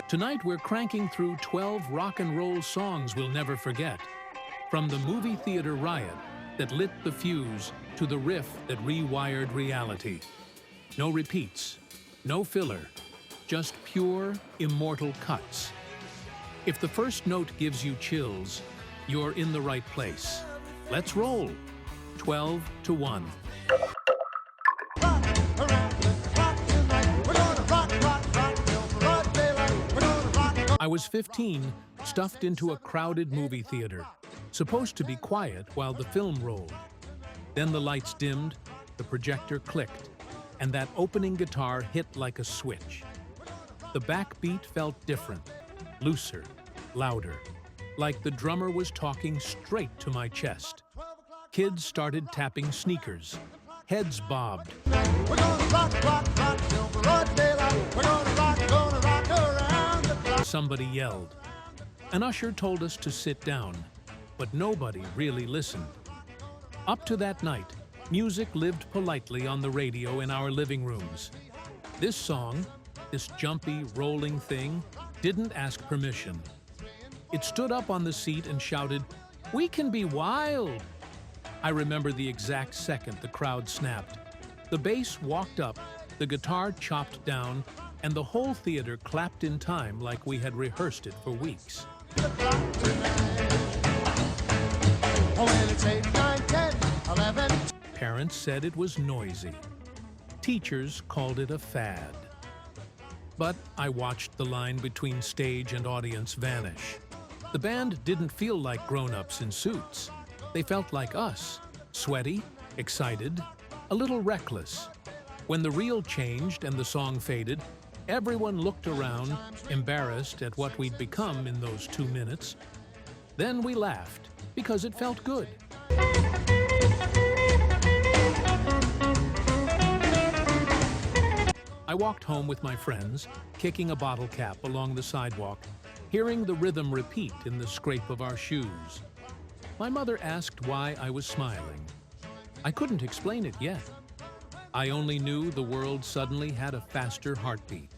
Tonight we're cranking through 12 rock and roll songs we'll never forget. From the movie theater riot that lit the fuse to the riff that rewired reality. No repeats, no filler, just pure, immortal cuts. If the first note gives you chills, you're in the right place. Let's roll. 12 to 1. I was 15, stuffed into a crowded movie theater, supposed to be quiet while the film rolled. Then the lights dimmed, the projector clicked, and that opening guitar hit like a switch. The backbeat felt different, looser, louder, like the drummer was talking straight to my chest. Kids started tapping sneakers. Heads bobbed. We're gonna rock, rock, rock till broad daylight. We're gonna rock around the clock. Somebody yelled. An usher told us to sit down, but nobody really listened. Up to that night, music lived politely on the radio in our living rooms. This song, this jumpy, rolling thing, didn't ask permission. It stood up on the seat and shouted, "We can be wild!" I remember the exact second the crowd snapped. The bass walked up, the guitar chopped down, and the whole theater clapped in time like we had rehearsed it for weeks. Parents said it was noisy. Teachers called it a fad. But I watched the line between stage and audience vanish. The band didn't feel like grown-ups in suits. They felt like us, sweaty, excited, a little reckless. When the reel changed and the song faded, everyone looked around, embarrassed at what we'd become in those 2 minutes. Then we laughed, because it felt good. I walked home with my friends, kicking a bottle cap along the sidewalk, hearing the rhythm repeat in the scrape of our shoes. My mother asked why I was smiling. I couldn't explain it yet. I only knew the world suddenly had a faster heartbeat.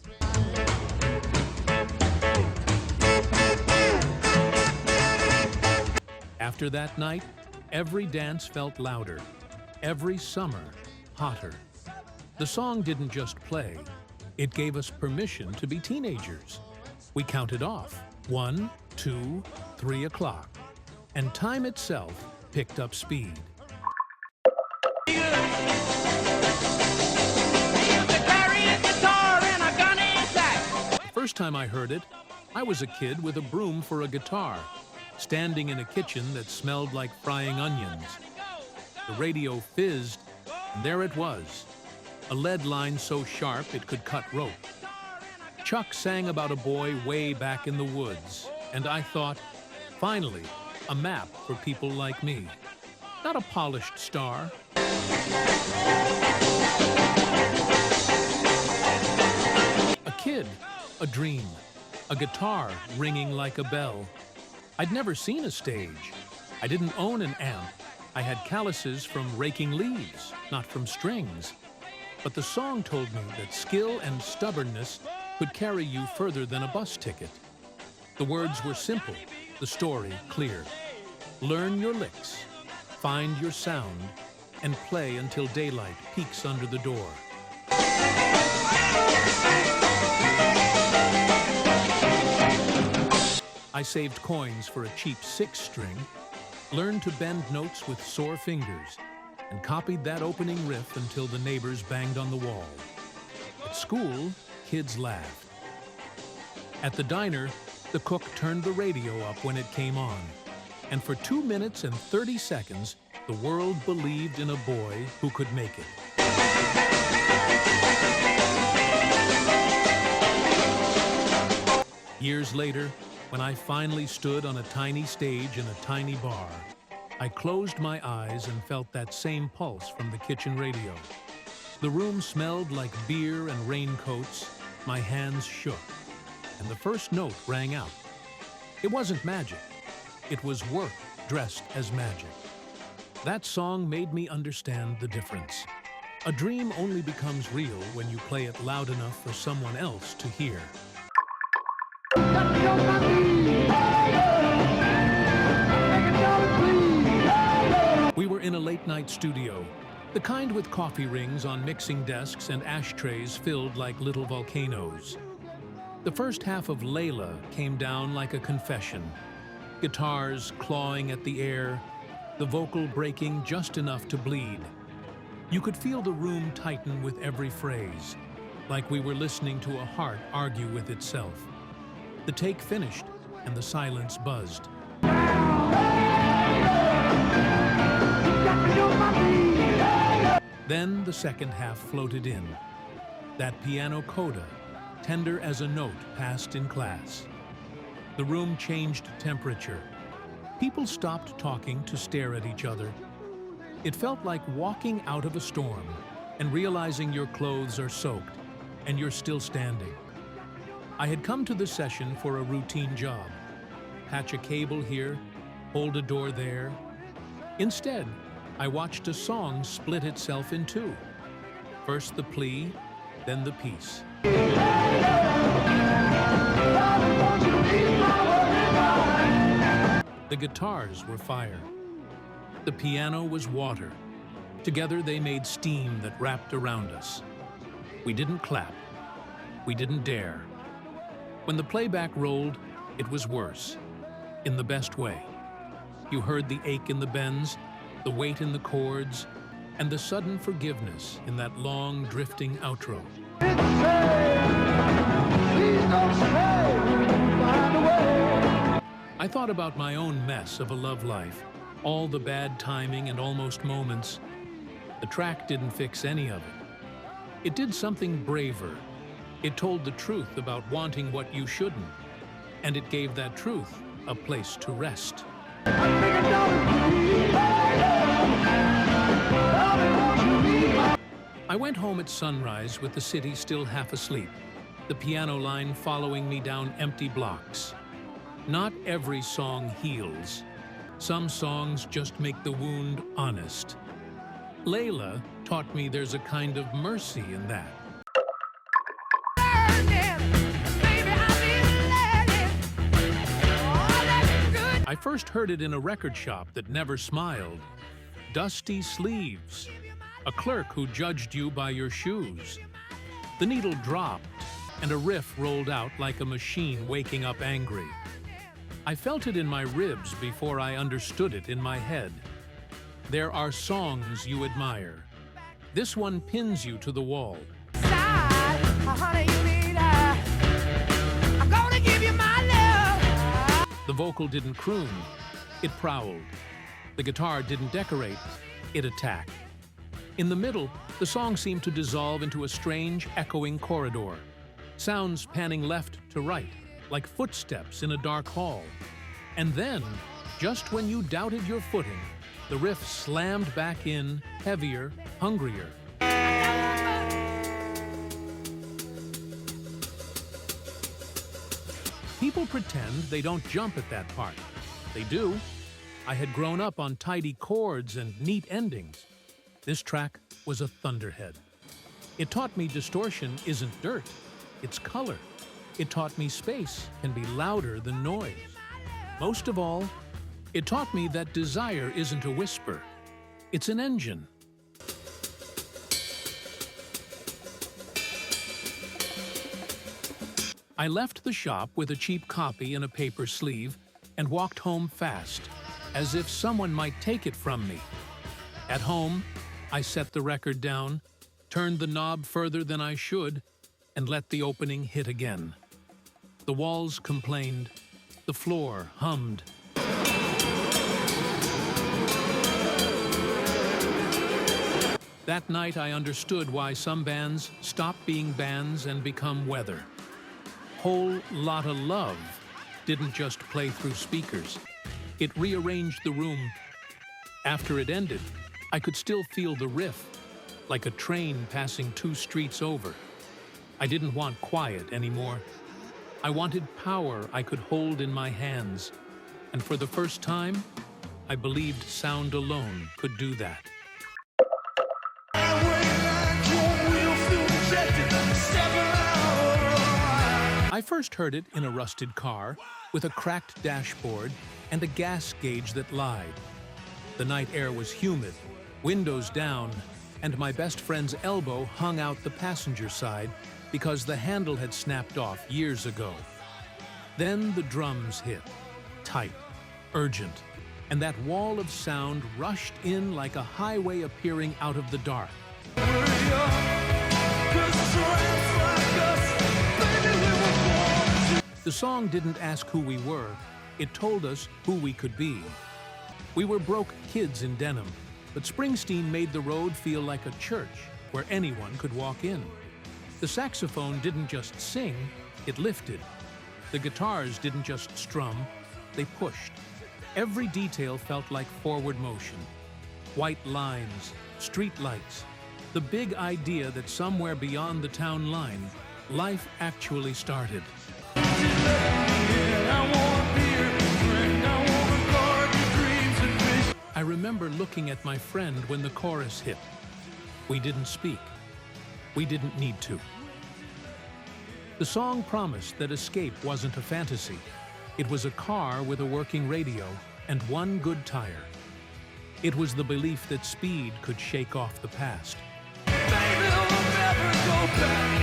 After that night, every dance felt louder, every summer hotter. The song didn't just play, it gave us permission to be teenagers. We counted off, 1, 2, 3 o'clock, and time itself picked up speed. The first time I heard it, I was a kid with a broom for a guitar, standing in a kitchen that smelled like frying onions. The radio fizzed, and there it was, a lead line so sharp it could cut rope. Chuck sang about a boy way back in the woods, and I thought, finally, a map for people like me. Not a polished star. A kid, a dream, a guitar ringing like a bell. I'd never seen a stage. I didn't own an amp. I had calluses from raking leaves, not from strings. But the song told me that skill and stubbornness could carry you further than a bus ticket. The words were simple, the story clear. Learn your licks, find your sound, and play until daylight peeks under the door. I saved coins for a cheap 6-string, learned to bend notes with sore fingers, and copied that opening riff until the neighbors banged on the wall. At school, kids laughed. At the diner, the cook turned the radio up when it came on, and for 2 minutes and 30 seconds, the world believed in a boy who could make it. Years later, when I finally stood on a tiny stage in a tiny bar, I closed my eyes and felt that same pulse from the kitchen radio. The room smelled like beer and raincoats, my hands shook, and the first note rang out. It wasn't magic. It was work dressed as magic. That song made me understand the difference. A dream only becomes real when you play it loud enough for someone else to hear. late-night studio, the kind with coffee rings on mixing desks and ashtrays filled like little volcanoes. The first half of Layla came down like a confession. Guitars clawing at the air, the vocal breaking just enough to bleed. You could feel the room tighten with every phrase, like we were listening to a heart argue with itself. The take finished, and the silence buzzed. Then the second half floated in. That piano coda, tender as a note passed in class. The room changed temperature. People stopped talking to stare at each other. It felt like walking out of a storm and realizing your clothes are soaked and you're still standing. I had come to the session for a routine job. Patch a cable here, hold a door there. Instead, I watched a song split itself in two. First the plea, then the piece. The guitars were fire. The piano was water. Together they made steam that wrapped around us. We didn't clap. We didn't dare. When the playback rolled, it was worse. In the best way. You heard the ache in the bends, the weight in the chords, and the sudden forgiveness in that long, drifting outro. I thought about my own mess of a love life, all the bad timing and almost moments. The track didn't fix any of it. It did something braver. It told the truth about wanting what you shouldn't, and it gave that truth a place to rest. I went home at sunrise with the city still half asleep, the piano line following me down empty blocks. Not every song heals. Some songs just make the wound honest. Layla taught me there's a kind of mercy in that. I first heard it in a record shop that never smiled. Dusty sleeves. A clerk who judged you by your shoes. The needle dropped, and a riff rolled out like a machine waking up angry. I felt it in my ribs before I understood it in my head. There are songs you admire. This one pins you to the wall. The vocal didn't croon, it prowled. The guitar didn't decorate, it attacked. In the middle, the song seemed to dissolve into a strange, echoing corridor. Sounds panning left to right, like footsteps in a dark hall. And then, just when you doubted your footing, the riff slammed back in, heavier, hungrier. People pretend they don't jump at that part. They do. I had grown up on tidy chords and neat endings. This track was a thunderhead. It taught me distortion isn't dirt, it's color. It taught me space can be louder than noise. Most of all, it taught me that desire isn't a whisper, it's an engine. I left the shop with a cheap copy in a paper sleeve and walked home fast, as if someone might take it from me. At home, I set the record down, turned the knob further than I should, and let the opening hit again. The walls complained, the floor hummed. That night I understood why some bands stop being bands and become weather. Whole Lotta Love didn't just play through speakers. It rearranged the room. After it ended, I could still feel the riff, like a train passing 2 streets over. I didn't want quiet anymore. I wanted power I could hold in my hands. And for the first time, I believed sound alone could do that. I first heard it in a rusted car, with a cracked dashboard and a gas gauge that lied. The night air was humid, windows down, and my best friend's elbow hung out the passenger side because the handle had snapped off years ago. Then the drums hit, tight, urgent, and that wall of sound rushed in like a highway appearing out of the dark. The song didn't ask who we were, it told us who we could be. We were broke kids in denim, but Springsteen made the road feel like a church where anyone could walk in. The saxophone didn't just sing, it lifted. The guitars didn't just strum, they pushed. Every detail felt like forward motion. White lines, street lights, the big idea that somewhere beyond the town line, life actually started. I remember looking at my friend when the chorus hit. We didn't speak. We didn't need to. The song promised that escape wasn't a fantasy. It was a car with a working radio and one good tire. It was the belief that speed could shake off the past. Baby, we'll never go back.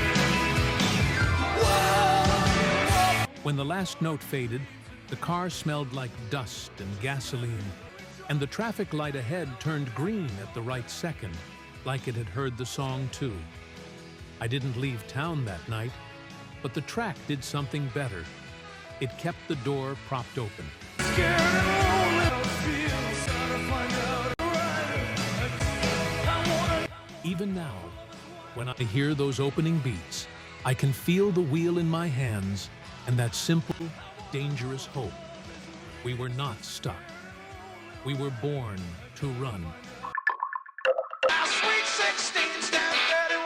When the last note faded, the car smelled like dust and gasoline, and the traffic light ahead turned green at the right second, like it had heard the song too. I didn't leave town that night, but the track did something better. It kept the door propped open. Even now, when I hear those opening beats, I can feel the wheel in my hands and that simple, dangerous hope. We were not stuck. We were born to run. Sweet 16, stand 31.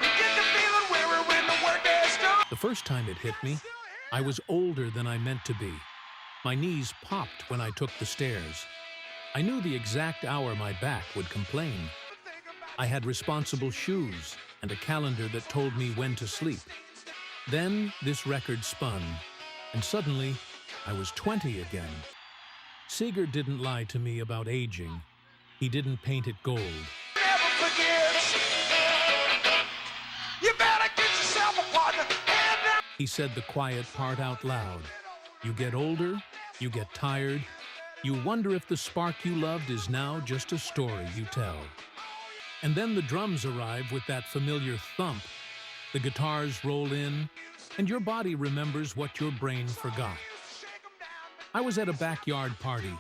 You get the feeling weary when the work is done. The first time it hit me, I was older than I meant to be. My knees popped when I took the stairs. I knew the exact hour my back would complain. I had responsible shoes and a calendar that told me when to sleep. Then this record spun, and suddenly I was 20 again. Seger didn't lie to me about aging. He didn't paint it gold. Never forget. You better get yourself a partner. He said the quiet part out loud. You get older, you get tired, you wonder if the spark you loved is now just a story you tell. And then the drums arrive with that familiar thump. The guitars roll in, and your body remembers what your brain forgot. I was at a backyard party,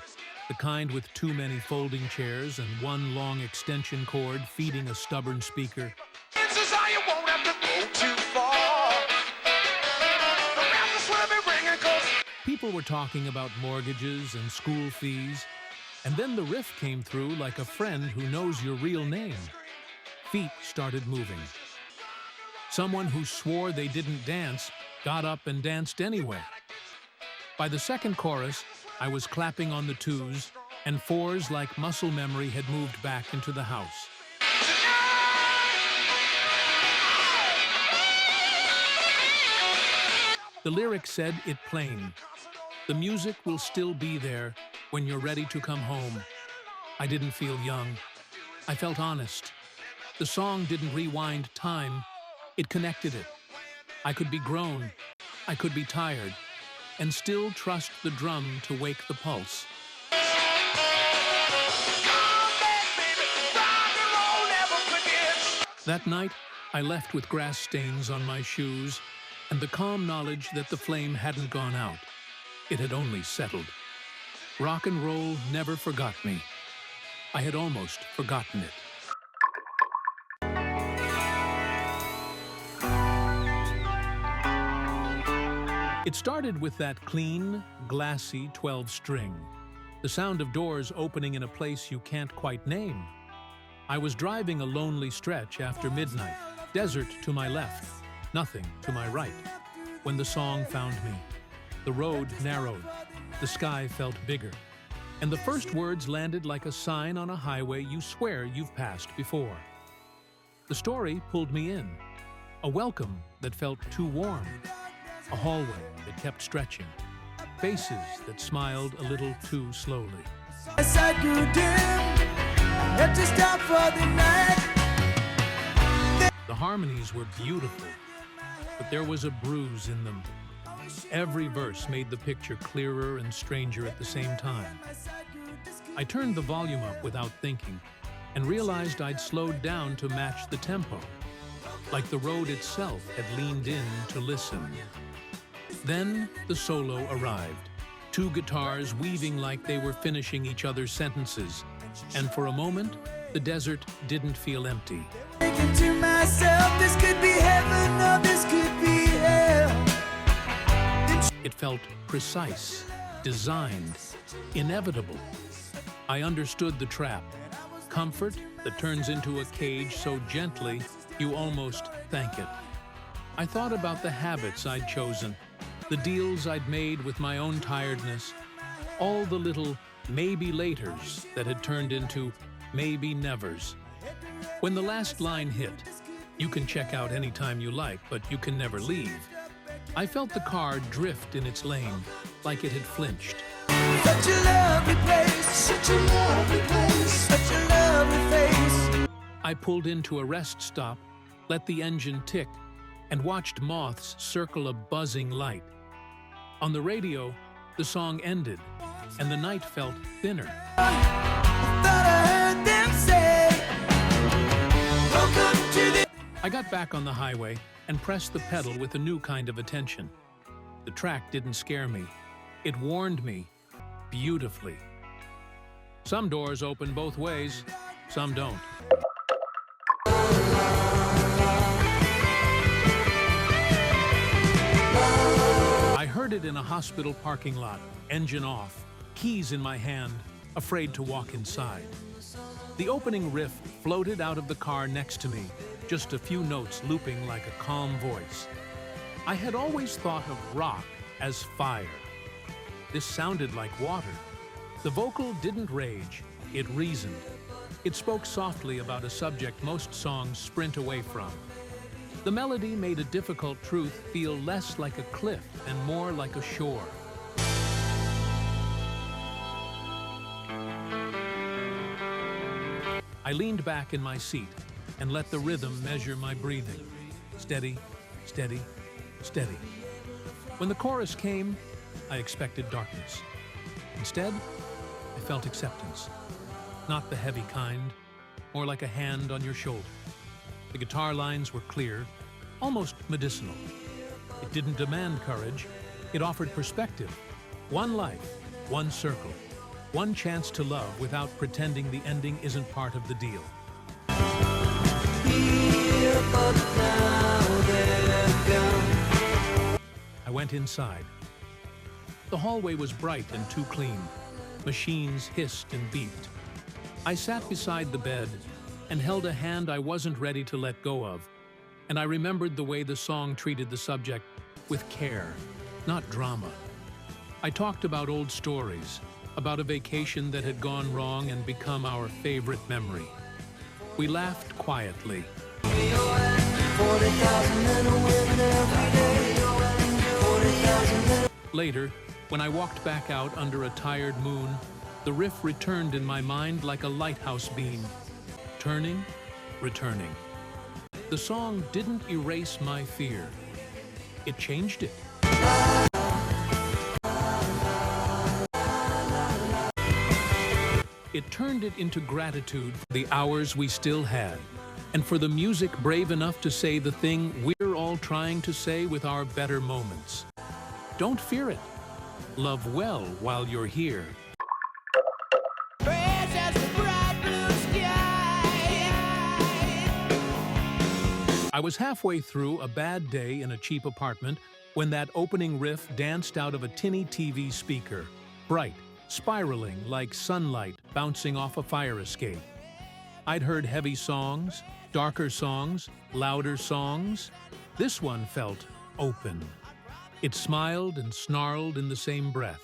the kind with too many folding chairs and one long extension cord feeding a stubborn speaker. This is how you won't have to go too far. The bells will be ringing 'cause People were talking about mortgages and school fees, and then the riff came through like a friend who knows your real name. Feet started moving. Someone who swore they didn't dance got up and danced anyway. By the second chorus, I was clapping on the twos, and fours like muscle memory had moved back into the house. The lyric said it plain. The music will still be there when you're ready to come home. I didn't feel young. I felt honest. The song didn't rewind time. It connected it. I could be grown. I could be tired. And still trust the drum to wake the pulse. That night, I left with grass stains on my shoes and the calm knowledge that the flame hadn't gone out. It had only settled. Rock and roll never forgot me. I had almost forgotten it. It started with that clean, glassy 12-string, the sound of doors opening in a place you can't quite name. I was driving a lonely stretch after midnight, desert to my left, nothing to my right, when the song found me. The road narrowed, the sky felt bigger, and the first words landed like a sign on a highway you swear you've passed before. The story pulled me in, a welcome that felt too warm. A hallway that kept stretching, faces that smiled a little too slowly. I said Goode, had to stop for the night. The harmonies were beautiful, but there was a bruise in them. Every verse made the picture clearer and stranger at the same time. I turned the volume up without thinking and realized I'd slowed down to match the tempo, like the road itself had leaned in to listen. Then the solo arrived, two guitars weaving like they were finishing each other's sentences, and for a moment, the desert didn't feel empty. Thinking to myself, this could be heaven or this could be hell. It felt precise, designed, inevitable. I understood the trap. Comfort that turns into a cage so gently you almost thank it. I thought about the habits I'd chosen, the deals I'd made with my own tiredness, all the little maybe laters that had turned into maybe nevers. When the last line hit, you can check out anytime you like, but you can never leave. I felt the car drift in its lane, like it had flinched. Such a lovely place, such a lovely place, such a lovely face. I pulled into a rest stop, let the engine tick, and watched moths circle a buzzing light. On the radio, the song ended, and the night felt thinner. Thought I heard them say, welcome to the... I got back on the highway and pressed the pedal with a new kind of attention. The track didn't scare me. It warned me beautifully. Some doors open both ways, some don't. I heard it in a hospital parking lot, engine off, keys in my hand, afraid to walk inside. The opening riff floated out of the car next to me, just a few notes looping like a calm voice. I had always thought of rock as fire. This sounded like water. The vocal didn't rage, it reasoned. It spoke softly about a subject most songs sprint away from. The melody made a difficult truth feel less like a cliff and more like a shore. I leaned back in my seat and let the rhythm measure my breathing. Steady, steady, steady. When the chorus came, I expected darkness. Instead, I felt acceptance. Not the heavy kind, more like a hand on your shoulder. The guitar lines were clear, almost medicinal. It didn't demand courage, it offered perspective. One life, one circle, one chance to love without pretending the ending isn't part of the deal. I went inside. The hallway was bright and too clean. Machines hissed and beeped. I sat beside the bed and held a hand I wasn't ready to let go of. And I remembered the way the song treated the subject with care, not drama. I talked about old stories, about a vacation that had gone wrong and become our favorite memory. We laughed quietly. Later, when I walked back out under a tired moon, the riff returned in my mind like a lighthouse beam, turning, returning. The song didn't erase my fear. It changed it. It turned it into gratitude for the hours we still had, and for the music brave enough to say the thing we're all trying to say with our better moments. Don't fear it. Love well while you're here. Fresh as the bright blue sky. I was halfway through a bad day in a cheap apartment when that opening riff danced out of a tinny TV speaker, bright, spiraling like sunlight bouncing off a fire escape. I'd heard heavy songs, darker songs, louder songs. This one felt open. It smiled and snarled in the same breath.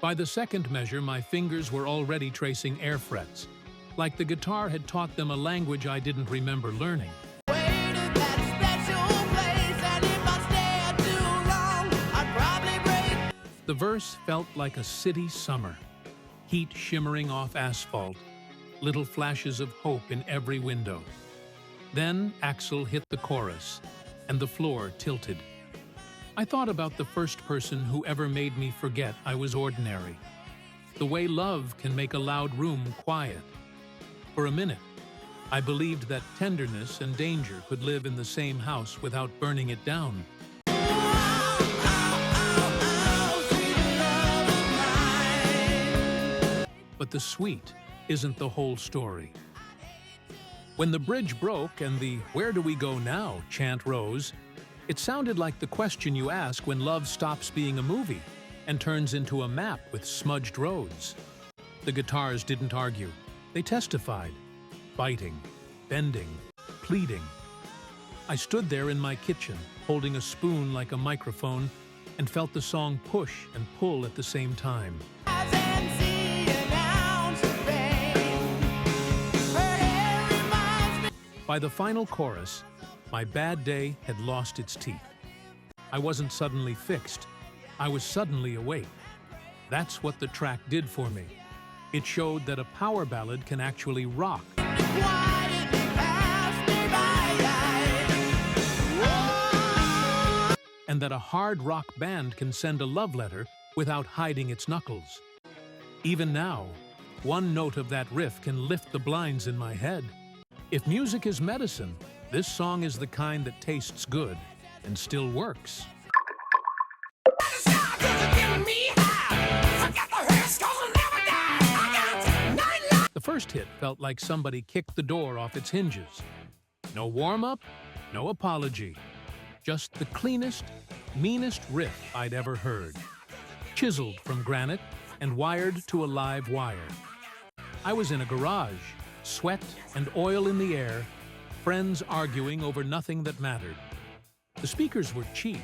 By the second measure, my fingers were already tracing air frets, like the guitar had taught them a language I didn't remember learning. The verse felt like a city summer, heat shimmering off asphalt, little flashes of hope in every window. Then Axl hit the chorus, and the floor tilted. I thought about the first person who ever made me forget I was ordinary. The way love can make a loud room quiet. For a minute, I believed that tenderness and danger could live in the same house without burning it down. But the sweet isn't the whole story. When the bridge broke and the "Where do we go now?" chant rose, it sounded like the question you ask when love stops being a movie and turns into a map with smudged roads. The guitars didn't argue. They testified, biting, bending, pleading. I stood there in my kitchen, holding a spoon like a microphone, and felt the song push and pull at the same time. By the final chorus, my bad day had lost its teeth. I wasn't suddenly fixed. I was suddenly awake. That's what the track did for me. It showed that a power ballad can actually rock. And that a hard rock band can send a love letter without hiding its knuckles. Even now, one note of that riff can lift the blinds in my head. If music is medicine, this song is the kind that tastes good and still works. The first hit felt like somebody kicked the door off its hinges. No warm-up, no apology. Just the cleanest, meanest riff I'd ever heard. Chiseled from granite and wired to a live wire. I was in a garage, sweat and oil in the air, friends arguing over nothing that mattered. The speakers were cheap,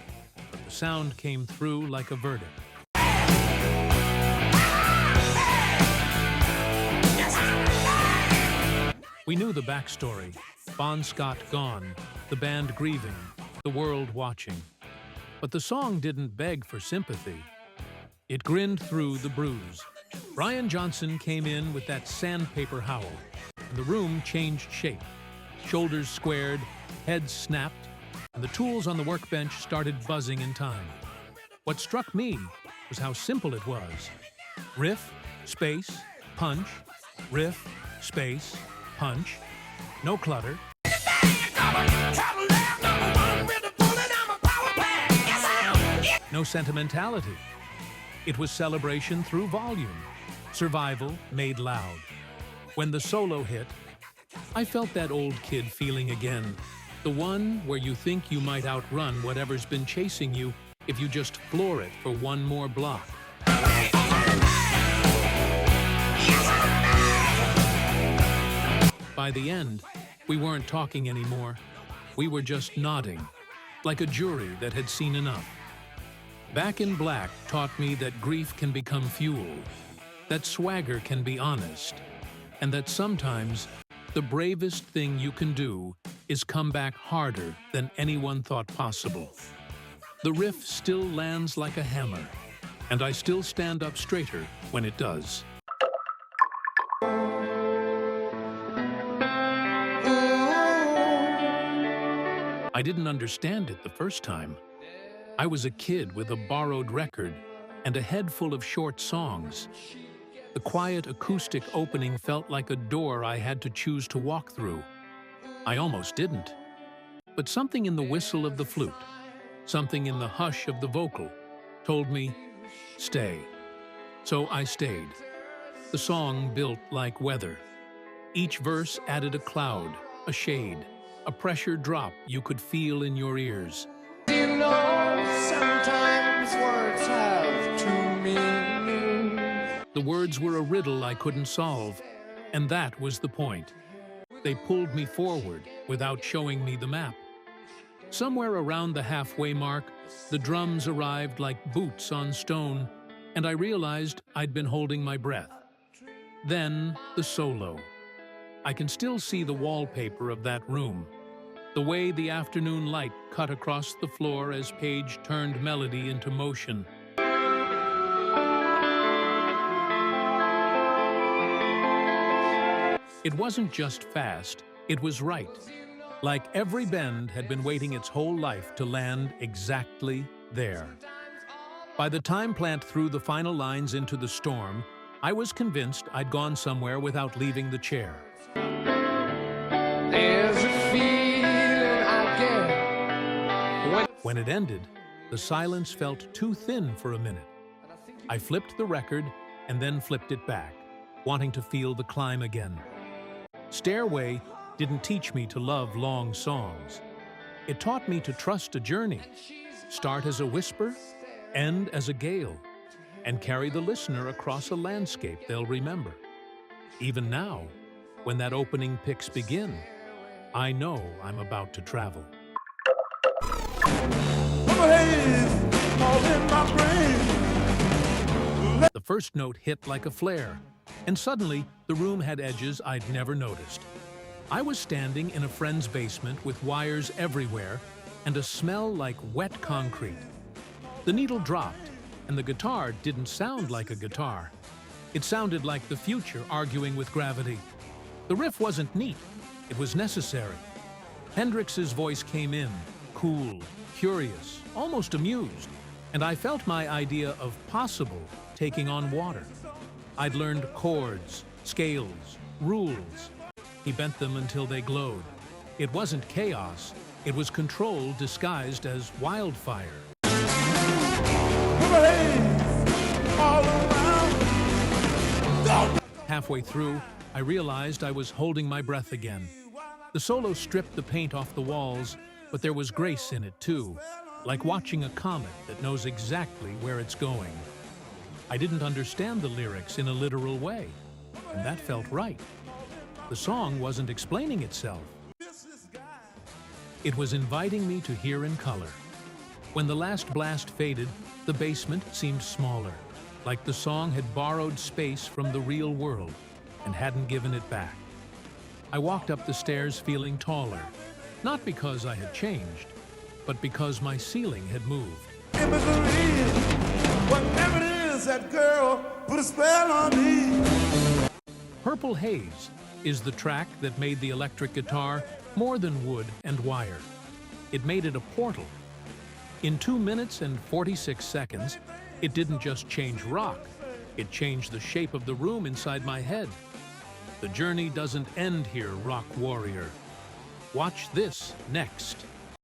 but the sound came through like a verdict. We knew the backstory. Bon Scott gone, the band grieving, the world watching. But the song didn't beg for sympathy. It grinned through the bruise. Brian Johnson came in with that sandpaper howl, and the room changed shape. Shoulders squared, heads snapped, and the tools on the workbench started buzzing in time. What struck me was how simple it was. Riff, space, punch, riff, space, punch. No clutter. No sentimentality. It was celebration through volume. Survival made loud. When the solo hit, I felt that old kid feeling again. The one where you think you might outrun whatever's been chasing you if you just floor it for one more block. By the end, we weren't talking anymore. We were just nodding, like a jury that had seen enough. Back in Black taught me that grief can become fuel, that swagger can be honest, and that sometimes the bravest thing you can do is come back harder than anyone thought possible. The riff still lands like a hammer, and I still stand up straighter when it does. I didn't understand it the first time. I was a kid with a borrowed record and a head full of short songs. The quiet acoustic opening felt like a door I had to choose to walk through. I almost didn't. But something in the whistle of the flute, something in the hush of the vocal, told me, stay. So I stayed. The song built like weather. Each verse added a cloud, a shade, a pressure drop you could feel in your ears. You know, sometimes words have two meanings. The words were a riddle I couldn't solve, and that was the point. They pulled me forward without showing me the map. Somewhere around the halfway mark, the drums arrived like boots on stone, and I realized I'd been holding my breath. Then the solo. I can still see the wallpaper of that room, the way the afternoon light cut across the floor as Page turned melody into motion. It wasn't just fast, it was right. Like every bend had been waiting its whole life to land exactly there. By the time Plant threw the final lines into the storm, I was convinced I'd gone somewhere without leaving the chair. There's a feeling I get When it ended, the silence felt too thin for a minute. I flipped the record and then flipped it back, wanting to feel the climb again. Stairway didn't teach me to love long songs. It taught me to trust a journey, start as a whisper, end as a gale, and carry the listener across a landscape they'll remember. Even now, when that opening picks begin, I know I'm about to travel. The first note hit like a flare, and suddenly the room had edges I'd never noticed. I was standing in a friend's basement with wires everywhere and a smell like wet concrete. The needle dropped, and the guitar didn't sound like a guitar. It sounded like the future arguing with gravity. The riff wasn't neat, it was necessary. Hendrix's voice came in, cool, curious, almost amused, and I felt my idea of possible taking on water. I'd learned chords, scales, rules. He bent them until they glowed. It wasn't chaos, it was control disguised as wildfire. Halfway through, I realized I was holding my breath again. The solo stripped the paint off the walls, but there was grace in it too, like watching a comet that knows exactly where it's going. I didn't understand the lyrics in a literal way, and that felt right. The song wasn't explaining itself. It was inviting me to hear in color. When the last blast faded, the basement seemed smaller, like the song had borrowed space from the real world and hadn't given it back. I walked up the stairs feeling taller, not because I had changed, but because my ceiling had moved. Whatever it is, that girl put a spell on me. Purple Haze is the track that made the electric guitar more than wood and wire. It made it a portal. In 2 minutes and 46 seconds, it didn't just change rock, it changed the shape of the room inside my head. The journey doesn't end here, rock warrior. Watch this next.